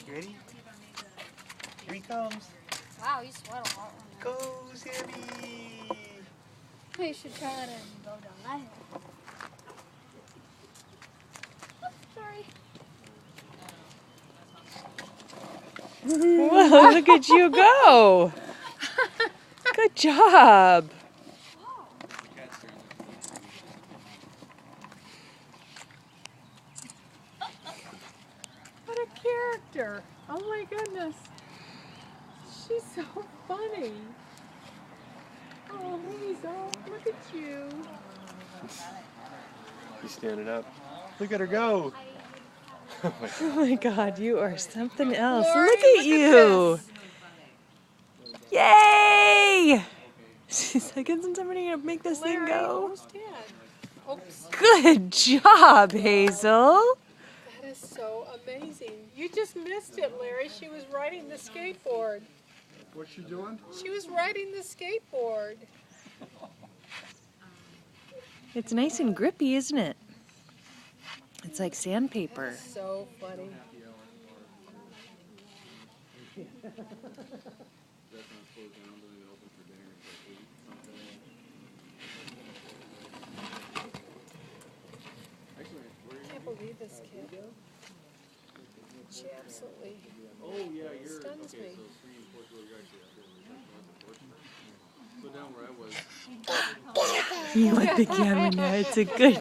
You ready? Here he comes. Wow, you sweat a lot. Go, Sammy! You should try that and go down that hill. Oh, sorry. Whoa, look at you go! Good job! What a character! Oh my goodness. She's so funny. Oh, Hazel, look at you. He's standing up. Look at her go! Oh my God, you are something else. Lori, look at you! Yay! She's like, isn't somebody gonna make this thing Larry, go? almost dead. Oops, Good job, Hazel! that is so amazing. You just missed it, Larry. She was riding the skateboard. What's she doing? She was riding the skateboard. It's nice and grippy, isn't it? It's like sandpaper. So funny. I can't believe this kid. She absolutely stuns me. So down where I was. You want the camera now? It's a good